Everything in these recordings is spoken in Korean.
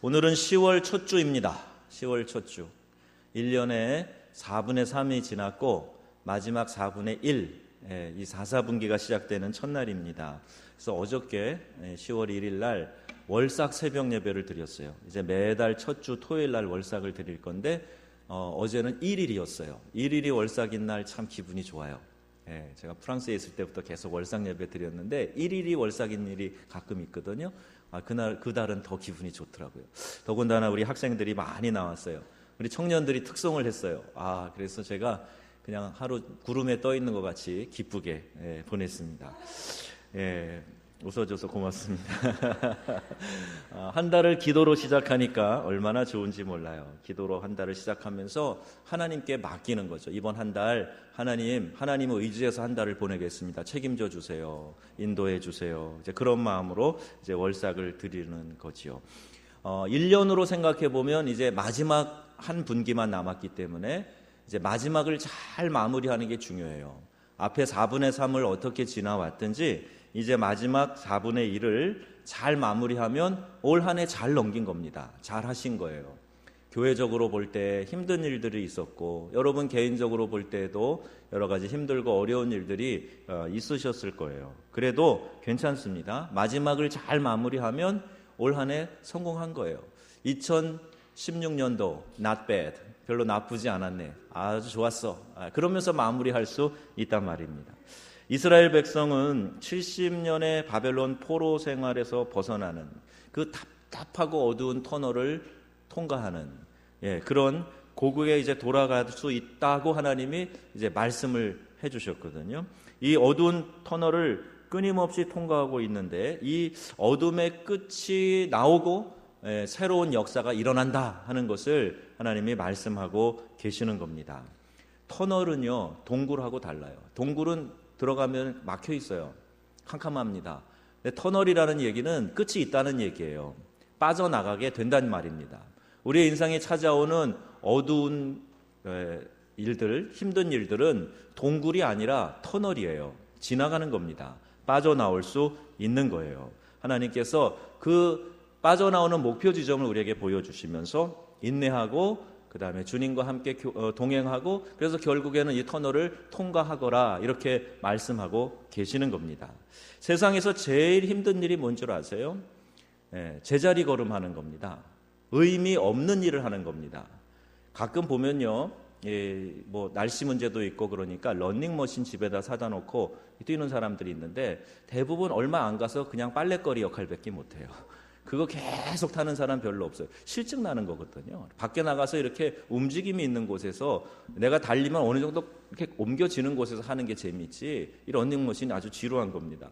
오늘은 10월 첫 주입니다. 10월 첫 주. 1년에 4분의 3이 지났고 마지막 4분의 1, 이 4사분기가 시작되는 첫날입니다. 그래서 어저께 10월 1일 날 월삭 새벽 예배를 드렸어요. 이제 매달 첫 주 토요일 날 월삭을 드릴 건데 어제는 1일이었어요. 1일이 월삭인 날 참 기분이 좋아요. 제가 프랑스에 있을 때부터 계속 월삭 예배 드렸는데 1일이 월삭인 일이 가끔 있거든요. 그달은 더 기분이 좋더라고요. 더군다나 우리 학생들이 많이 나왔어요. 우리 청년들이 특송을 했어요. 그래서 제가 그냥 하루 구름에 떠 있는 것 같이 기쁘게 보냈습니다. 웃어줘서 고맙습니다. 한 달을 기도로 시작하니까 얼마나 좋은지 몰라요. 기도로 한 달을 시작하면서 하나님께 맡기는 거죠. 이번 한 달 하나님을 의지해서 한 달을 보내겠습니다. 책임져 주세요. 인도해 주세요. 이제 그런 마음으로 이제 월삭을 드리는 거지요. 1년으로 생각해 보면 이제 마지막 한 분기만 남았기 때문에 이제 마지막을 잘 마무리하는 게 중요해요. 앞에 4분의 3을 어떻게 지나왔든지 이제 마지막 4분의 1을 잘 마무리하면 올 한 해 잘 넘긴 겁니다. 잘 하신 거예요. 교회적으로 볼 때 힘든 일들이 있었고 여러분 개인적으로 볼 때도 여러 가지 힘들고 어려운 일들이 있으셨을 거예요. 그래도 괜찮습니다. 마지막을 잘 마무리하면 올 한 해 성공한 거예요. 2016년도 not bad, 별로 나쁘지 않았네, 아주 좋았어, 그러면서 마무리할 수 있단 말입니다. 이스라엘 백성은 70년의 바벨론 포로 생활에서 벗어나는 그 답답하고 어두운 터널을 통과하는 그런 고국에 이제 돌아갈 수 있다고 하나님이 이제 말씀을 해주셨거든요. 이 어두운 터널을 끊임없이 통과하고 있는데 이 어둠의 끝이 나오고 새로운 역사가 일어난다 하는 것을 하나님이 말씀하고 계시는 겁니다. 터널은요 동굴하고 달라요. 동굴은 들어가면 막혀 있어요. 캄캄합니다. 근데 터널이라는 얘기는 끝이 있다는 얘기예요. 빠져나가게 된다는 말입니다. 우리의 인생에 찾아오는 어두운 일들, 힘든 일들은 동굴이 아니라 터널이에요. 지나가는 겁니다. 빠져나올 수 있는 거예요. 하나님께서 그 빠져나오는 목표 지점을 우리에게 보여주시면서 인내하고 그 다음에 주님과 함께 동행하고 그래서 결국에는 이 터널을 통과하거라 이렇게 말씀하고 계시는 겁니다. 세상에서 제일 힘든 일이 뭔 줄 아세요? 제자리 걸음하는 겁니다. 의미 없는 일을 하는 겁니다. 가끔 보면요, 뭐 날씨 문제도 있고 그러니까 러닝머신 집에다 사다 놓고 뛰는 사람들이 있는데 대부분 얼마 안 가서 그냥 빨래거리 역할밖에 못해요. 그거 계속 타는 사람 별로 없어요. 실증 나는 거거든요. 밖에 나가서 이렇게 움직임이 있는 곳에서 내가 달리면 어느 정도 이렇게 옮겨지는 곳에서 하는 게 재미있지 이 러닝머신이 아주 지루한 겁니다.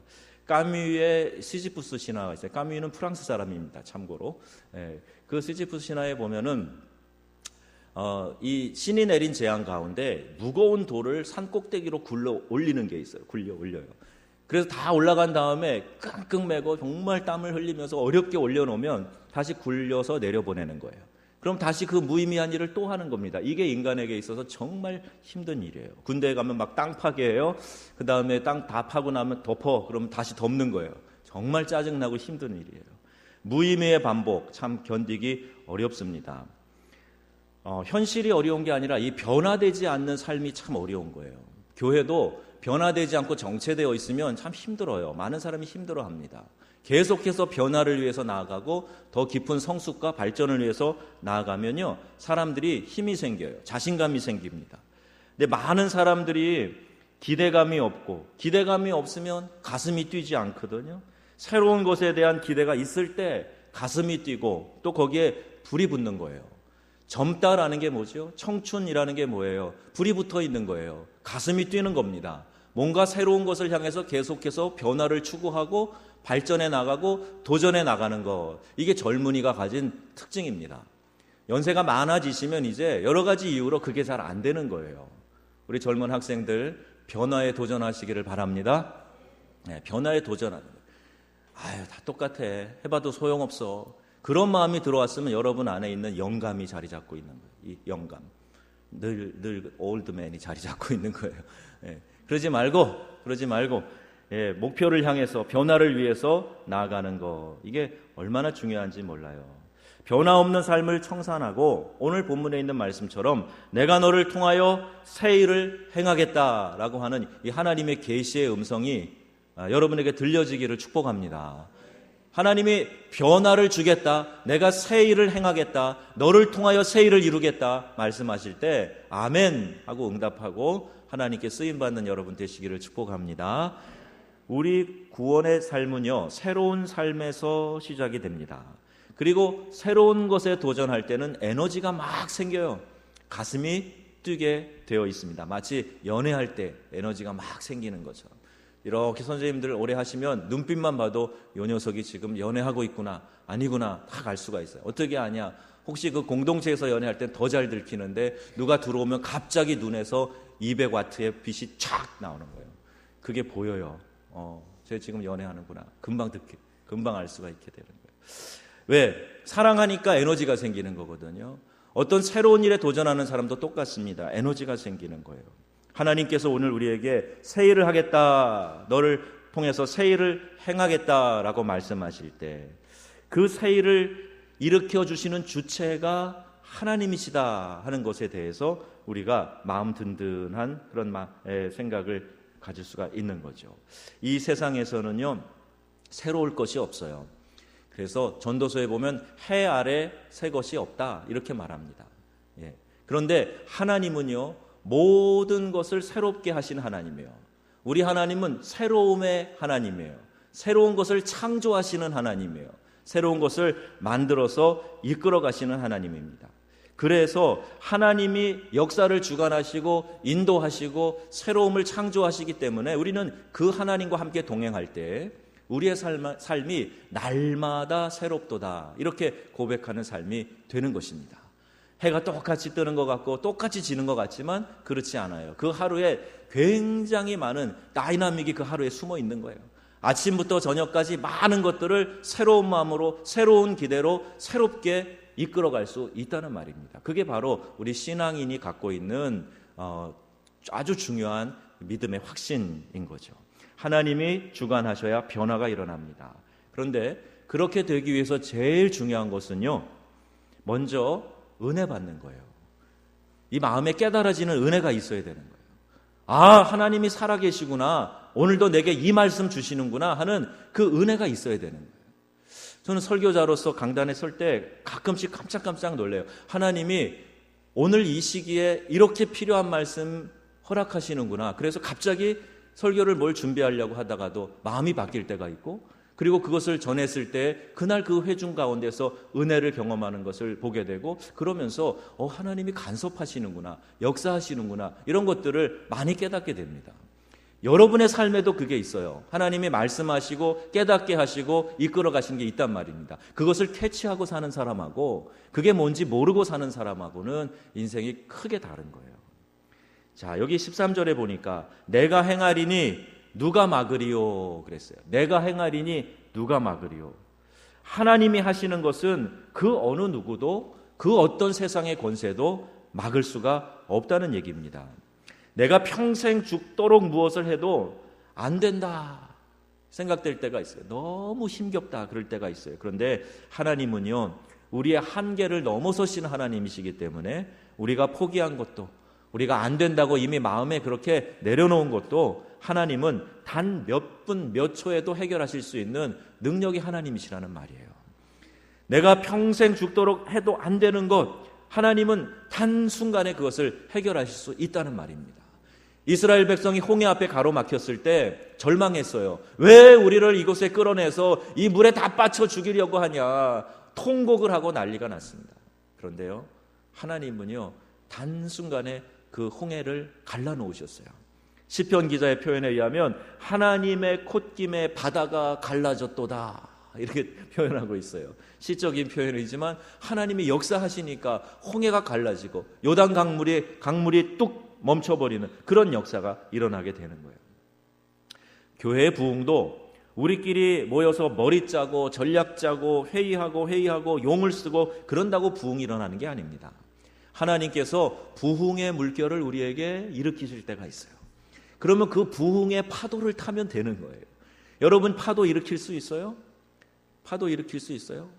까뮈의 시지푸스 신화가 있어요. 까뮈는 프랑스 사람입니다. 참고로. 그 시지푸스 신화에 보면은 이 신이 내린 재앙 가운데 무거운 돌을 산 꼭대기로 굴러 올리는 게 있어요. 굴려 올려요. 그래서 다 올라간 다음에 끙끙 매고 정말 땀을 흘리면서 어렵게 올려놓으면 다시 굴려서 내려보내는 거예요. 그럼 다시 그 무의미한 일을 또 하는 겁니다. 이게 인간에게 있어서 정말 힘든 일이에요. 군대에 가면 막 땅 파괴해요. 그 다음에 땅 다 파고 나면 덮어. 그러면 다시 덮는 거예요. 정말 짜증나고 힘든 일이에요. 무의미의 반복 참 견디기 어렵습니다. 현실이 어려운 게 아니라 이 변화되지 않는 삶이 참 어려운 거예요. 교회도 변화되지 않고 정체되어 있으면 참 힘들어요. 많은 사람이 힘들어합니다. 계속해서 변화를 위해서 나아가고 더 깊은 성숙과 발전을 위해서 나아가면요 사람들이 힘이 생겨요. 자신감이 생깁니다. 근데 많은 사람들이 기대감이 없고 기대감이 없으면 가슴이 뛰지 않거든요. 새로운 것에 대한 기대가 있을 때 가슴이 뛰고 또 거기에 불이 붙는 거예요. 젊다라는 게 뭐죠? 청춘이라는 게 뭐예요? 불이 붙어 있는 거예요. 가슴이 뛰는 겁니다. 뭔가 새로운 것을 향해서 계속해서 변화를 추구하고 발전해 나가고 도전해 나가는 것, 이게 젊은이가 가진 특징입니다. 연세가 많아지시면 이제 여러 가지 이유로 그게 잘 안 되는 거예요. 우리 젊은 학생들 변화에 도전하시기를 바랍니다. 변화에 도전하는 거예요. 다 똑같아. 해봐도 소용없어. 그런 마음이 들어왔으면 여러분 안에 있는 영감이 자리 잡고 있는 거예요. 이 영감. 늘 올드맨이 자리 잡고 있는 거예요. 그러지 말고 목표를 향해서 변화를 위해서 나아가는 거, 이게 얼마나 중요한지 몰라요. 변화없는 삶을 청산하고 오늘 본문에 있는 말씀처럼 내가 너를 통하여 새 일을 행하겠다라고 하는 이 하나님의 계시의 음성이 여러분에게 들려지기를 축복합니다. 하나님이 변화를 주겠다, 내가 새 일을 행하겠다, 너를 통하여 새 일을 이루겠다 말씀하실 때 아멘 하고 응답하고 하나님께 쓰임받는 여러분 되시기를 축복합니다. 우리 구원의 삶은요, 새로운 삶에서 시작이 됩니다. 그리고 새로운 것에 도전할 때는 에너지가 막 생겨요. 가슴이 뛰게 되어 있습니다. 마치 연애할 때 에너지가 막 생기는 것처럼. 이렇게 선생님들 오래 하시면 눈빛만 봐도 이 녀석이 지금 연애하고 있구나 아니구나 다 알 수가 있어요. 어떻게 아냐? 혹시 그 공동체에서 연애할 때 더 잘 들키는데 누가 들어오면 갑자기 눈에서 200와트의 빛이 촥 나오는 거예요. 그게 보여요. 쟤 지금 연애하는구나. 금방 알 수가 있게 되는 거예요. 왜? 사랑하니까 에너지가 생기는 거거든요. 어떤 새로운 일에 도전하는 사람도 똑같습니다. 에너지가 생기는 거예요. 하나님께서 오늘 우리에게 새 일을 하겠다, 너를 통해서 새 일을 행하겠다라고 말씀하실 때 그 새 일을 일으켜 주시는 주체가 하나님이시다 하는 것에 대해서 우리가 마음 든든한 그런 생각을 가질 수가 있는 거죠. 이 세상에서는요, 새로울 것이 없어요. 그래서 전도서에 보면 해 아래 새 것이 없다 이렇게 말합니다. 그런데 하나님은요, 모든 것을 새롭게 하신 하나님이에요. 우리 하나님은 새로움의 하나님이에요. 새로운 것을 창조하시는 하나님이에요. 새로운 것을 만들어서 이끌어 가시는 하나님입니다. 그래서 하나님이 역사를 주관하시고 인도하시고 새로움을 창조하시기 때문에 우리는 그 하나님과 함께 동행할 때 우리의 삶이 날마다 새롭도다 이렇게 고백하는 삶이 되는 것입니다. 해가 똑같이 뜨는 것 같고 똑같이 지는 것 같지만 그렇지 않아요. 그 하루에 굉장히 많은 다이나믹이 그 하루에 숨어 있는 거예요. 아침부터 저녁까지 많은 것들을 새로운 마음으로 새로운 기대로 새롭게 이끌어갈 수 있다는 말입니다. 그게 바로 우리 신앙인이 갖고 있는 아주 중요한 믿음의 확신인 거죠. 하나님이 주관하셔야 변화가 일어납니다. 그런데 그렇게 되기 위해서 제일 중요한 것은요, 먼저 은혜 받는 거예요. 이 마음에 깨달아지는 은혜가 있어야 되는 거예요. 아, 하나님이 살아계시구나, 오늘도 내게 이 말씀 주시는구나 하는 그 은혜가 있어야 되는 거예요. 저는 설교자로서 강단에 설 때 가끔씩 깜짝깜짝 놀래요. 하나님이 오늘 이 시기에 이렇게 필요한 말씀 허락하시는구나. 그래서 갑자기 설교를 뭘 준비하려고 하다가도 마음이 바뀔 때가 있고, 그리고 그것을 전했을 때 그날 그 회중 가운데서 은혜를 경험하는 것을 보게 되고, 그러면서 하나님이 간섭하시는구나, 역사하시는구나, 이런 것들을 많이 깨닫게 됩니다. 여러분의 삶에도 그게 있어요. 하나님이 말씀하시고 깨닫게 하시고 이끌어 가신 게 있단 말입니다. 그것을 캐치하고 사는 사람하고 그게 뭔지 모르고 사는 사람하고는 인생이 크게 다른 거예요. 자, 여기 13절에 보니까 내가 행하리니 누가 막으리요 그랬어요. 내가 행하리니 누가 막으리요. 하나님이 하시는 것은 그 어느 누구도 그 어떤 세상의 권세도 막을 수가 없다는 얘기입니다. 내가 평생 죽도록 무엇을 해도 안 된다 생각될 때가 있어요. 너무 힘겹다 그럴 때가 있어요. 그런데 하나님은요, 우리의 한계를 넘어서신 하나님이시기 때문에 우리가 포기한 것도, 우리가 안 된다고 이미 마음에 그렇게 내려놓은 것도 하나님은 단 몇 분, 몇 초에도 해결하실 수 있는 능력이 하나님이시라는 말이에요. 내가 평생 죽도록 해도 안 되는 것, 하나님은 단순간에 그것을 해결하실 수 있다는 말입니다. 이스라엘 백성이 홍해 앞에 가로막혔을 때 절망했어요. 왜 우리를 이곳에 끌어내서 이 물에 다 빠쳐 죽이려고 하냐, 통곡을 하고 난리가 났습니다. 그런데요, 하나님은요, 단순간에 그 홍해를 갈라놓으셨어요. 시편 기자의 표현에 의하면 하나님의 콧김에 바다가 갈라졌도다 이렇게 표현하고 있어요. 시적인 표현이지만 하나님이 역사하시니까 홍해가 갈라지고 요단 강물이 뚝 멈춰버리는 그런 역사가 일어나게 되는 거예요. 교회의 부흥도 우리끼리 모여서 머리 짜고 전략 짜고 회의하고 용을 쓰고 그런다고 부흥이 일어나는 게 아닙니다. 하나님께서 부흥의 물결을 우리에게 일으키실 때가 있어요. 그러면 그 부흥의 파도를 타면 되는 거예요. 여러분 파도 일으킬 수 있어요? 파도 일으킬 수 있어요?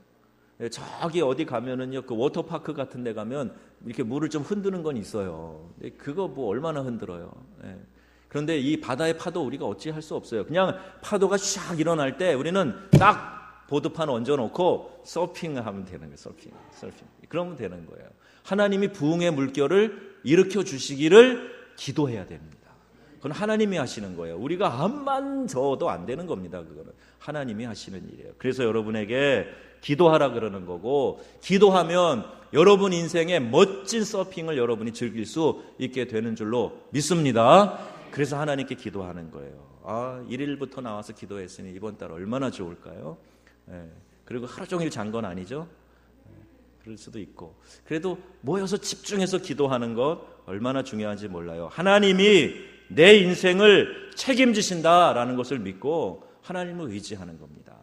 저기 어디 가면은요, 그 워터파크 같은 데 가면 이렇게 물을 좀 흔드는 건 있어요. 근데 그거 뭐 얼마나 흔들어요. 예. 그런데 이 바다의 파도 우리가 어찌 할 수 없어요. 그냥 파도가 샥 일어날 때 우리는 딱 보드판 얹어놓고 서핑을 하면 되는 거예요. 서핑. 그러면 되는 거예요. 하나님이 부흥의 물결을 일으켜 주시기를 기도해야 됩니다. 그건 하나님이 하시는 거예요. 우리가 암만 저어도 안 되는 겁니다. 그거는 하나님이 하시는 일이에요. 그래서 여러분에게 기도하라 그러는 거고, 기도하면 여러분 인생의 멋진 서핑을 여러분이 즐길 수 있게 되는 줄로 믿습니다. 그래서 하나님께 기도하는 거예요. 1일부터 나와서 기도했으니 이번 달 얼마나 좋을까요? 그리고 하루 종일 잔 건 아니죠? 그럴 수도 있고, 그래도 모여서 집중해서 기도하는 것 얼마나 중요한지 몰라요. 하나님이 내 인생을 책임지신다라는 것을 믿고 하나님을 의지하는 겁니다.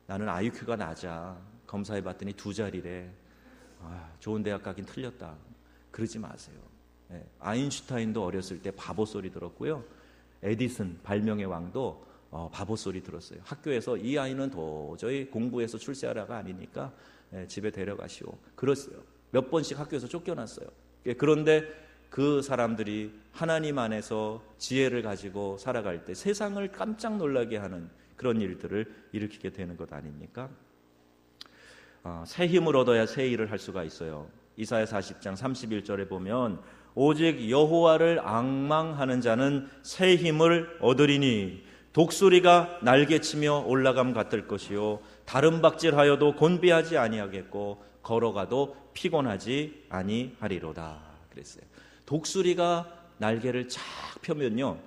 나는 IQ가 낮아. 검사해봤더니 2자리래. 좋은 대학 가긴 틀렸다. 그러지 마세요. 아인슈타인도 어렸을 때 바보 소리 들었고요. 에디슨 발명의 왕도 바보 소리 들었어요. 학교에서 이 아이는 도저히 공부해서 출세하라가 아니니까 집에 데려가시오. 그랬어요. 몇 번씩 학교에서 쫓겨났어요. 그런데 그 사람들이 하나님 안에서 지혜를 가지고 살아갈 때 세상을 깜짝 놀라게 하는 그런 일들을 일으키게 되는 것 아닙니까? 새 힘을 얻어야 새 일을 할 수가 있어요. 이사야 40장 31절에 보면 오직 여호와를 앙망하는 자는 새 힘을 얻으리니 독수리가 날개치며 올라감 같을 것이요 다른 박질하여도 곤비하지 아니하겠고 걸어가도 피곤하지 아니하리로다 그랬어요. 독수리가 날개를 쫙 펴면요,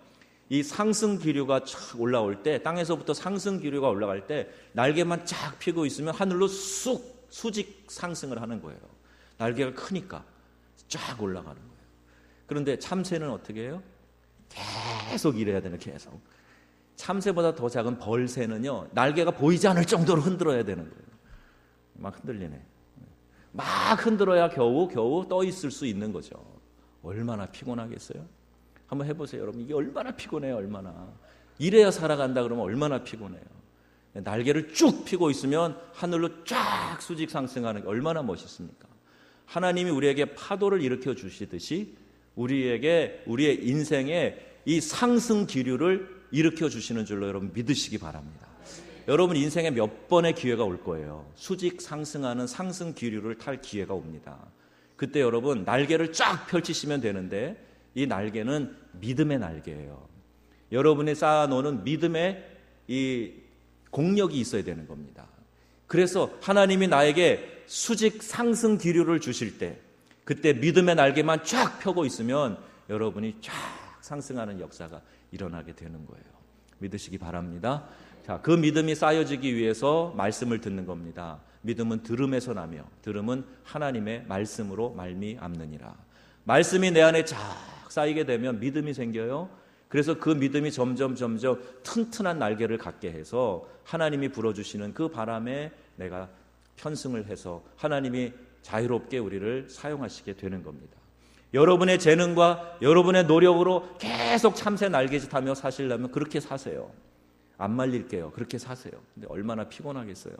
이 상승 기류가 쫙 올라올 때, 땅에서부터 상승 기류가 올라갈 때 날개만 쫙 펴고 있으면 하늘로 쑥 수직 상승을 하는 거예요. 날개가 크니까 쫙 올라가는 거예요. 그런데 참새는 어떻게 해요? 계속 일해야 되는, 계속. 참새보다 더 작은 벌새는요, 날개가 보이지 않을 정도로 흔들어야 되는 거예요. 막 흔들리네. 막 흔들어야 겨우 떠 있을 수 있는 거죠. 얼마나 피곤하겠어요? 한번 해보세요, 여러분. 이게 얼마나 피곤해요, 얼마나. 이래야 살아간다 그러면 얼마나 피곤해요. 날개를 쭉 펴고 있으면 하늘로 쫙 수직 상승하는 게 얼마나 멋있습니까? 하나님이 우리에게 파도를 일으켜 주시듯이 우리에게 우리의 인생에 이 상승 기류를 일으켜 주시는 줄로 여러분 믿으시기 바랍니다. 여러분 인생에 몇 번의 기회가 올 거예요. 수직 상승하는 상승 기류를 탈 기회가 옵니다. 그때 여러분 날개를 쫙 펼치시면 되는데, 이 날개는 믿음의 날개예요. 여러분이 쌓아놓는 믿음의 이 공력이 있어야 되는 겁니다. 그래서 하나님이 나에게 수직 상승 기류를 주실 때, 그때 믿음의 날개만 쫙 펴고 있으면 여러분이 쫙 상승하는 역사가 일어나게 되는 거예요. 믿으시기 바랍니다. 자, 그 믿음이 쌓여지기 위해서 말씀을 듣는 겁니다. 믿음은 들음에서 나며 들음은 하나님의 말씀으로 말미암느니라. 말씀이 내 안에 쫙 쌓이게 되면 믿음이 생겨요. 그래서 그 믿음이 점점 튼튼한 날개를 갖게 해서 하나님이 불어주시는 그 바람에 내가 편승을 해서 하나님이 자유롭게 우리를 사용하시게 되는 겁니다. 여러분의 재능과 여러분의 노력으로 계속 참새 날개짓 하며 사시려면 그렇게 사세요. 안 말릴게요. 그렇게 사세요. 근데 얼마나 피곤하겠어요.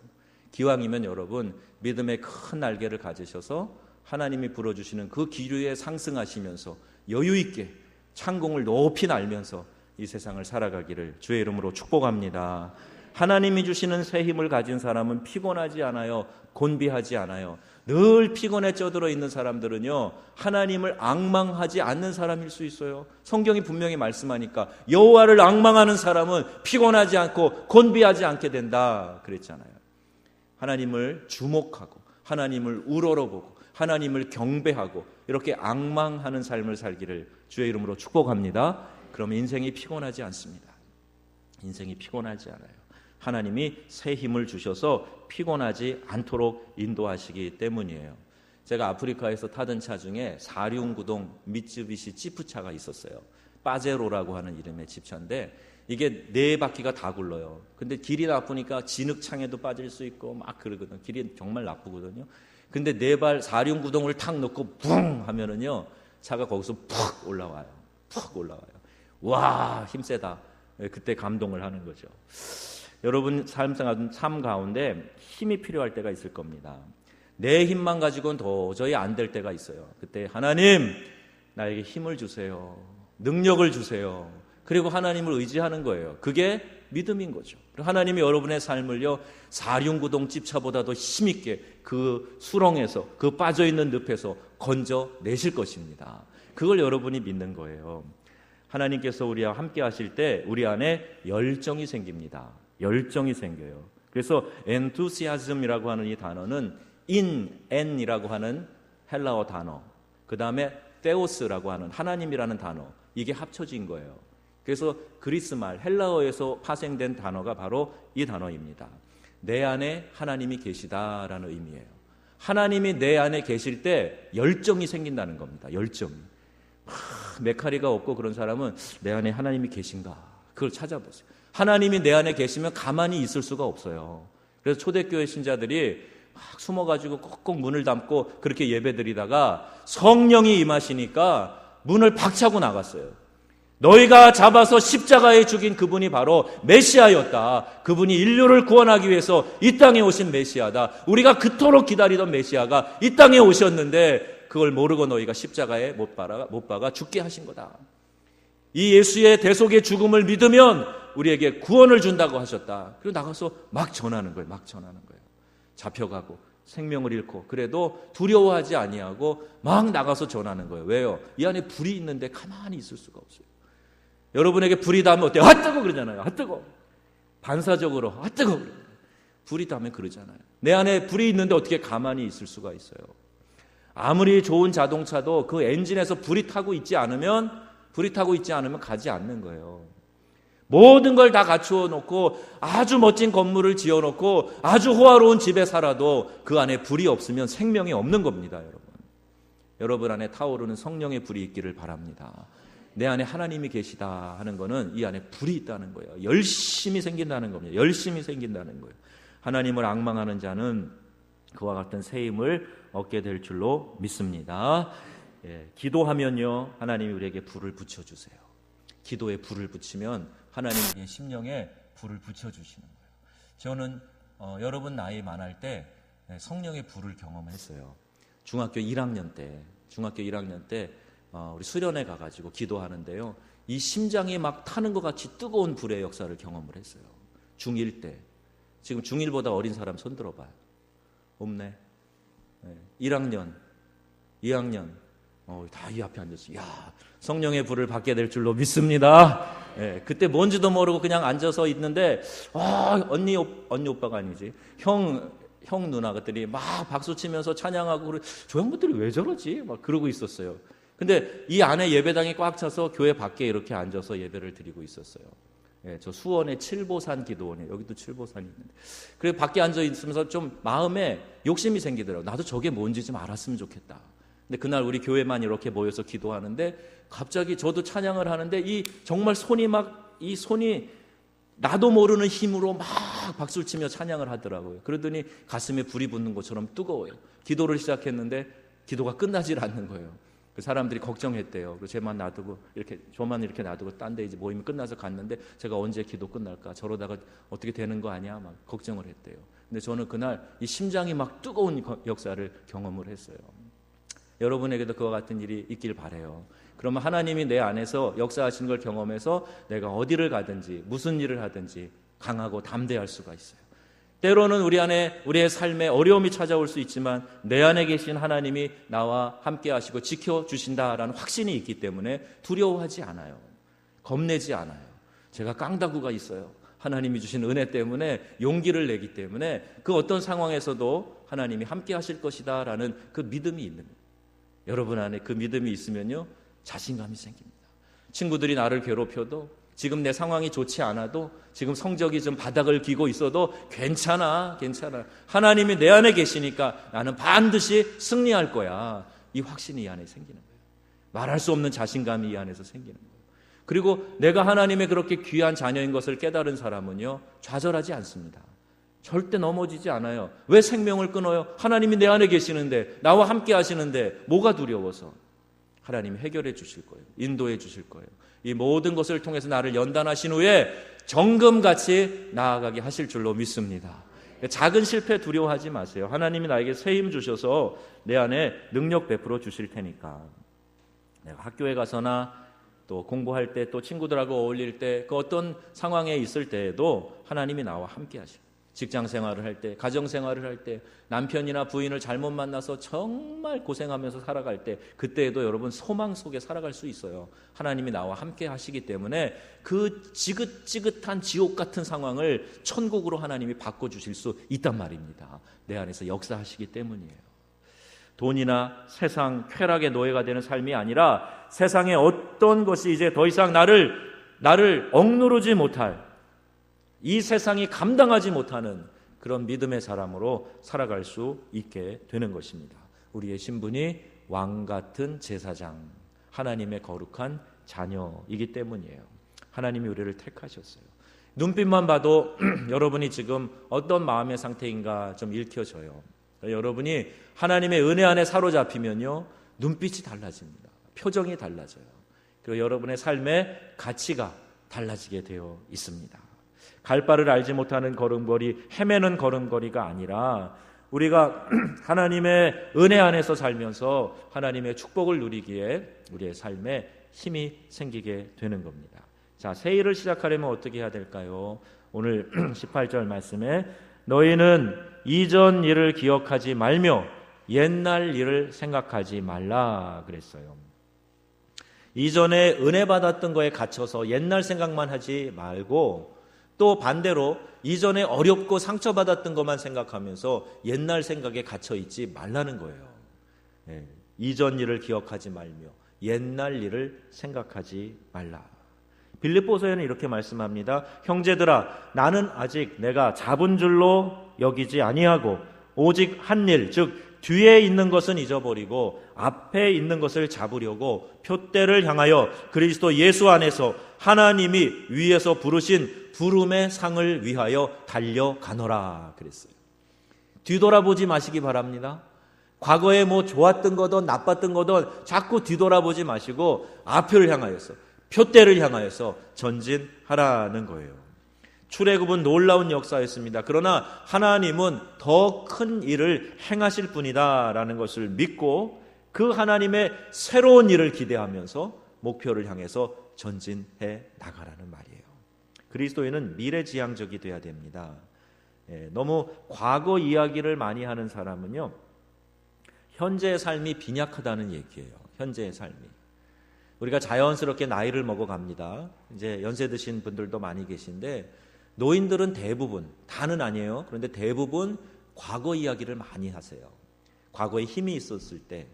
기왕이면 여러분 믿음의 큰 날개를 가지셔서 하나님이 불어주시는 그 기류에 상승하시면서 여유 있게 창공을 높이 날면서 이 세상을 살아가기를 주의 이름으로 축복합니다. 하나님이 주시는 새 힘을 가진 사람은 피곤하지 않아요. 곤비하지 않아요. 늘 피곤에 쪄들어 있는 사람들은요, 하나님을 앙망하지 않는 사람일 수 있어요. 성경이 분명히 말씀하니까 여호와를 앙망하는 사람은 피곤하지 않고 곤비하지 않게 된다 그랬잖아요. 하나님을 주목하고 하나님을 우러러보고 하나님을 경배하고 이렇게 앙망하는 삶을 살기를 주의 이름으로 축복합니다. 그러면 인생이 피곤하지 않습니다. 인생이 피곤하지 않아요. 하나님이 새 힘을 주셔서 피곤하지 않도록 인도하시기 때문이에요. 제가 아프리카에서 타던 차 중에 4륜구동 미쯔비시 지프차가 있었어요. 빠제로라고 하는 이름의 집차인데 이게 4바퀴가 다 굴러요. 근데 길이 나쁘니까 진흙창에도 빠질 수 있고 막 그러거든요. 길이 정말 나쁘거든요. 근데 4발 4륜구동을 탁 넣고 붕 하면은요, 차가 거기서 푹 올라와요. 푹 올라와요. 와, 힘세다. 그때 감동을 하는 거죠. 여러분 삶 가운데 힘이 필요할 때가 있을 겁니다. 내 힘만 가지고는 도저히 안 될 때가 있어요. 그때 하나님 나에게 힘을 주세요. 능력을 주세요. 그리고 하나님을 의지하는 거예요. 그게 믿음인 거죠. 하나님이 여러분의 삶을요, 사륜구동 집차보다도 힘있게 그 수렁에서, 그 빠져있는 늪에서 건져내실 것입니다. 그걸 여러분이 믿는 거예요. 하나님께서 우리와 함께 하실 때 우리 안에 열정이 생깁니다. 열정이 생겨요. 그래서 enthusiasm이라고 하는 이 단어는 en이라고 하는 헬라어 단어, 그 다음에 theos라고 하는 하나님이라는 단어, 이게 합쳐진 거예요. 그래서 그리스말 헬라어에서 파생된 단어가 바로 이 단어입니다. 내 안에 하나님이 계시다라는 의미예요. 하나님이 내 안에 계실 때 열정이 생긴다는 겁니다. 열정이. 메카리가 없고 그런 사람은 내 안에 하나님이 계신가? 그걸 찾아보세요. 하나님이 내 안에 계시면 가만히 있을 수가 없어요. 그래서 초대교회 신자들이 막 숨어가지고 꼭꼭 문을 닫고 그렇게 예배드리다가 성령이 임하시니까 문을 박차고 나갔어요. 너희가 잡아서 십자가에 죽인 그분이 바로 메시아였다. 그분이 인류를 구원하기 위해서 이 땅에 오신 메시아다. 우리가 그토록 기다리던 메시아가 이 땅에 오셨는데 그걸 모르고 너희가 십자가에 못 박아 죽게 하신 거다. 이 예수의 대속의 죽음을 믿으면 우리에게 구원을 준다고 하셨다. 그리고 나가서 막 전하는 거예요. 막 전하는 거예요. 잡혀가고 생명을 잃고 그래도 두려워하지 아니하고 막 나가서 전하는 거예요. 왜요? 이 안에 불이 있는데 가만히 있을 수가 없어요. 여러분에게 불이 닿으면 어때요? 아 뜨거 그러잖아요. 아 뜨거. 반사적으로 아 뜨거. 불이 닿으면 그러잖아요. 내 안에 불이 있는데 어떻게 가만히 있을 수가 있어요? 아무리 좋은 자동차도 그 엔진에서 불이 타고 있지 않으면 가지 않는 거예요. 모든 걸 다 갖추어 놓고 아주 멋진 건물을 지어 놓고 아주 호화로운 집에 살아도 그 안에 불이 없으면 생명이 없는 겁니다, 여러분. 여러분 안에 타오르는 성령의 불이 있기를 바랍니다. 내 안에 하나님이 계시다 하는 거는 이 안에 불이 있다는 거예요. 열심히 생긴다는 겁니다. 열심히 생긴다는 거예요. 하나님을 앙망하는 자는 그와 같은 새 힘을 얻게 될 줄로 믿습니다. 기도하면요, 하나님이 우리에게 불을 붙여주세요. 기도에 불을 붙이면 하나님의 심령에 불을 붙여주시는 거예요. 저는 여러분 나이 많을 때 성령의 불을 경험했어요. 중학교 1학년 때 우리 수련회 가가지고 기도하는데요, 이 심장이 막 타는 것 같이 뜨거운 불의 역사를 경험을 했어요. 중1 때. 지금 중1보다 어린 사람 손 들어봐요. 없네. 1학년, 2학년, 다 이 앞에 앉았어요. 야, 성령의 불을 받게 될 줄로 믿습니다. 그때 뭔지도 모르고 그냥 앉아서 있는데, 언니 오빠가 아니지. 형 누나 것들이 막 박수 치면서 찬양하고, 저 형부들이 왜 저러지? 막 그러고 있었어요. 근데 이 안에 예배당이 꽉 차서 교회 밖에 이렇게 앉아서 예배를 드리고 있었어요. 저 수원의 칠보산 기도원이에요. 여기도 칠보산이 있는데. 그래 밖에 앉아 있으면서 좀 마음에 욕심이 생기더라고요. 나도 저게 뭔지 좀 알았으면 좋겠다. 근데 그날 우리 교회만 이렇게 모여서 기도하는데 갑자기 저도 찬양을 하는데 정말 이 손이 나도 모르는 힘으로 막 박수를 치며 찬양을 하더라고요. 그러더니 가슴에 불이 붙는 것처럼 뜨거워요. 기도를 시작했는데 기도가 끝나질 않는 거예요. 그 사람들이 걱정했대요. 그래서 저만 이렇게 놔두고 딴 데 이제 모임이 끝나서 갔는데 제가 언제 기도 끝날까? 저러다가 어떻게 되는 거 아니야? 막 걱정을 했대요. 근데 저는 그날 이 심장이 막 뜨거운 역사를 경험을 했어요. 여러분에게도 그와 같은 일이 있길 바라요. 그러면 하나님이 내 안에서 역사하시는 걸 경험해서 내가 어디를 가든지 무슨 일을 하든지 강하고 담대할 수가 있어요. 때로는 우리의 삶에 어려움이 찾아올 수 있지만 내 안에 계신 하나님이 나와 함께 하시고 지켜주신다라는 확신이 있기 때문에 두려워하지 않아요. 겁내지 않아요. 제가 깡다구가 있어요. 하나님이 주신 은혜 때문에 용기를 내기 때문에 그 어떤 상황에서도 하나님이 함께 하실 것이다 라는 그 믿음이 있는 거예요. 여러분 안에 그 믿음이 있으면요, 자신감이 생깁니다. 친구들이 나를 괴롭혀도, 지금 내 상황이 좋지 않아도, 지금 성적이 좀 바닥을 기고 있어도 괜찮아. 하나님이 내 안에 계시니까 나는 반드시 승리할 거야. 이 확신이 이 안에 생기는 거예요. 말할 수 없는 자신감이 이 안에서 생기는 거예요. 그리고 내가 하나님의 그렇게 귀한 자녀인 것을 깨달은 사람은요, 좌절하지 않습니다. 절대 넘어지지 않아요. 왜 생명을 끊어요? 하나님이 내 안에 계시는데, 나와 함께 하시는데 뭐가 두려워서? 하나님이 해결해 주실 거예요. 인도해 주실 거예요. 이 모든 것을 통해서 나를 연단하신 후에 정금같이 나아가게 하실 줄로 믿습니다. 작은 실패 두려워하지 마세요. 하나님이 나에게 새 힘 주셔서 내 안에 능력 베풀어 주실 테니까. 내가 학교에 가서나 또 공부할 때, 또 친구들하고 어울릴 때, 그 어떤 상황에 있을 때에도 하나님이 나와 함께 하시고, 직장 생활을 할 때, 가정 생활을 할 때, 남편이나 부인을 잘못 만나서 정말 고생하면서 살아갈 때, 그때에도 여러분 소망 속에 살아갈 수 있어요. 하나님이 나와 함께 하시기 때문에 그 지긋지긋한 지옥 같은 상황을 천국으로 하나님이 바꿔주실 수 있단 말입니다. 내 안에서 역사하시기 때문이에요. 돈이나 세상, 쾌락의 노예가 되는 삶이 아니라 세상의 어떤 것이 이제 더 이상 나를 억누르지 못할, 이 세상이 감당하지 못하는 그런 믿음의 사람으로 살아갈 수 있게 되는 것입니다. 우리의 신분이 왕 같은 제사장, 하나님의 거룩한 자녀이기 때문이에요. 하나님이 우리를 택하셨어요. 눈빛만 봐도 여러분이 지금 어떤 마음의 상태인가 좀 읽혀져요. 여러분이 하나님의 은혜 안에 사로잡히면요, 눈빛이 달라집니다. 표정이 달라져요. 그리고 여러분의 삶의 가치가 달라지게 되어 있습니다. 갈 바를 알지 못하는 걸음걸이, 헤매는 걸음걸이가 아니라 우리가 하나님의 은혜 안에서 살면서 하나님의 축복을 누리기에 우리의 삶에 힘이 생기게 되는 겁니다. 자, 새 일을 시작하려면 어떻게 해야 될까요? 오늘 18절 말씀에 너희는 이전 일을 기억하지 말며 옛날 일을 생각하지 말라 그랬어요. 이전에 은혜 받았던 거에 갇혀서 옛날 생각만 하지 말고, 또 반대로 이전에 어렵고 상처받았던 것만 생각하면서 옛날 생각에 갇혀 있지 말라는 거예요. 이전 일을 기억하지 말며 옛날 일을 생각하지 말라. 빌립보서에는 이렇게 말씀합니다. 형제들아, 나는 아직 내가 잡은 줄로 여기지 아니하고 오직 한 일, 즉 뒤에 있는 것은 잊어버리고 앞에 있는 것을 잡으려고 표대를 향하여 그리스도 예수 안에서 하나님이 위에서 부르신 부름의 상을 위하여 달려가노라 그랬어요. 뒤돌아보지 마시기 바랍니다. 과거에 뭐 좋았던 거든 나빴던 거든 자꾸 뒤돌아보지 마시고 앞을 향하여서, 표대를 향하여서 전진하라는 거예요. 출애굽은 놀라운 역사였습니다. 그러나 하나님은 더 큰 일을 행하실 분이다라는 것을 믿고 그 하나님의 새로운 일을 기대하면서 목표를 향해서 전진해 나가라는 말이에요. 그리스도인은 미래지향적이 돼야 됩니다. 너무 과거 이야기를 많이 하는 사람은요, 현재의 삶이 빈약하다는 얘기예요. 현재의 삶이. 우리가 자연스럽게 나이를 먹어갑니다. 이제 연세 드신 분들도 많이 계신데, 노인들은 대부분, 다는 아니에요. 그런데 대부분 과거 이야기를 많이 하세요. 과거에 힘이 있었을 때,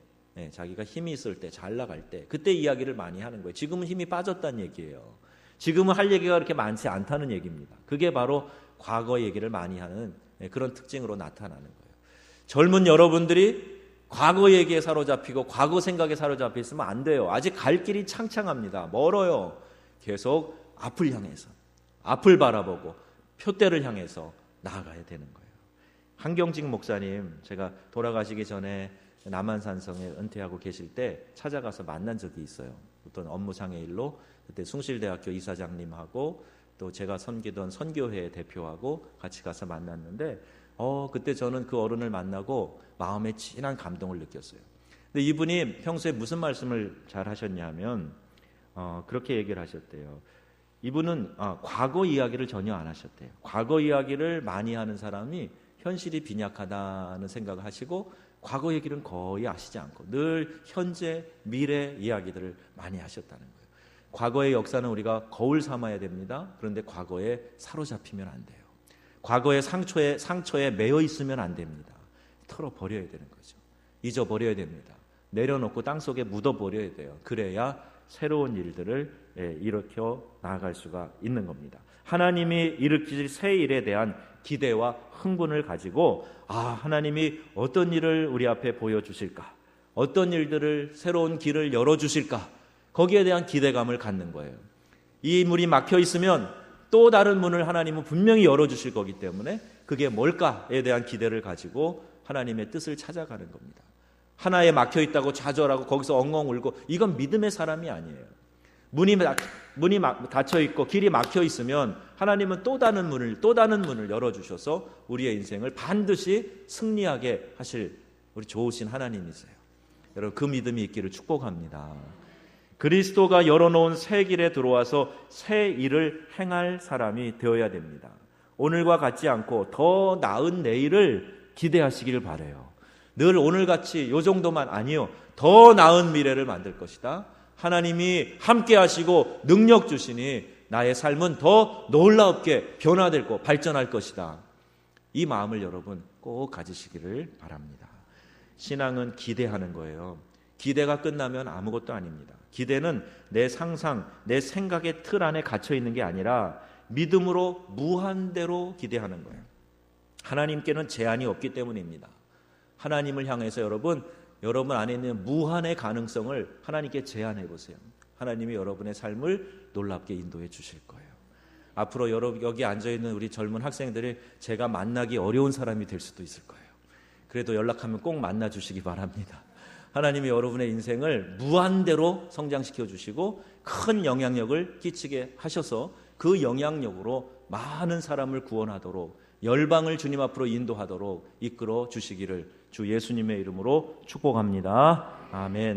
자기가 힘이 있을 때, 잘 나갈 때, 그때 이야기를 많이 하는 거예요. 지금은 힘이 빠졌다는 얘기예요. 지금은 할 얘기가 그렇게 많지 않다는 얘기입니다. 그게 바로 과거 얘기를 많이 하는 그런 특징으로 나타나는 거예요. 젊은 여러분들이 과거 얘기에 사로잡히고 과거 생각에 사로잡혀 있으면 안 돼요. 아직 갈 길이 창창합니다. 멀어요. 계속 앞을 향해서, 앞을 바라보고 표대를 향해서 나아가야 되는 거예요. 한경직 목사님, 제가 돌아가시기 전에 남한산성에 은퇴하고 계실 때 찾아가서 만난 적이 있어요. 어떤 업무상의 일로. 그때 숭실대학교 이사장님하고 또 제가 섬기던 선교회 대표하고 같이 가서 만났는데, 그때 저는 그 어른을 만나고 마음에 진한 감동을 느꼈어요. 근데 이분이 평소에 무슨 말씀을 잘 하셨냐면 그렇게 얘기를 하셨대요. 이분은 과거 이야기를 전혀 안 하셨대요. 과거 이야기를 많이 하는 사람이 현실이 빈약하다는 생각을 하시고 과거 얘기는 거의 하시지 않고 늘 현재, 미래 이야기들을 많이 하셨다는 거예요. 과거의 역사는 우리가 거울 삼아야 됩니다. 그런데 과거에 사로잡히면 안 돼요. 과거의 상처에 매여 있으면 안 됩니다. 털어버려야 되는 거죠. 잊어버려야 됩니다. 내려놓고 땅속에 묻어버려야 돼요. 그래야 새로운 일들을 일으켜 나아갈 수가 있는 겁니다. 하나님이 일으키실 새 일에 대한 기대와 흥분을 가지고 하나님이 어떤 일을 우리 앞에 보여주실까? 어떤 일들을, 새로운 길을 열어주실까? 거기에 대한 기대감을 갖는 거예요. 이 문이 막혀 있으면 또 다른 문을 하나님은 분명히 열어주실 거기 때문에 그게 뭘까에 대한 기대를 가지고 하나님의 뜻을 찾아가는 겁니다. 하나에 막혀 있다고 좌절하고 거기서 엉엉 울고, 이건 믿음의 사람이 아니에요. 문이 닫혀 있고 길이 막혀 있으면 하나님은 또 다른 문을 열어주셔서 우리의 인생을 반드시 승리하게 하실 우리 좋으신 하나님이세요. 여러분, 그 믿음이 있기를 축복합니다. 그리스도가 열어놓은 새 길에 들어와서 새 일을 행할 사람이 되어야 됩니다. 오늘과 같지 않고 더 나은 내일을 기대하시기를 바라요. 늘 오늘같이 요 정도만 아니요, 더 나은 미래를 만들 것이다. 하나님이 함께 하시고 능력 주시니 나의 삶은 더 놀랍게 변화되고 발전할 것이다. 이 마음을 여러분 꼭 가지시기를 바랍니다. 신앙은 기대하는 거예요. 기대가 끝나면 아무것도 아닙니다. 기대는 내 상상, 내 생각의 틀 안에 갇혀 있는 게 아니라 믿음으로 무한대로 기대하는 거예요. 하나님께는 제한이 없기 때문입니다. 하나님을 향해서 여러분 안에 있는 무한의 가능성을 하나님께 제안해 보세요. 하나님이 여러분의 삶을 놀랍게 인도해 주실 거예요. 앞으로 여기 앉아있는 우리 젊은 학생들이 제가 만나기 어려운 사람이 될 수도 있을 거예요. 그래도 연락하면 꼭 만나 주시기 바랍니다. 하나님이 여러분의 인생을 무한대로 성장시켜 주시고 큰 영향력을 끼치게 하셔서 그 영향력으로 많은 사람을 구원하도록, 열방을 주님 앞으로 인도하도록 이끌어 주시기를 주 예수님의 이름으로 축복합니다. 아멘.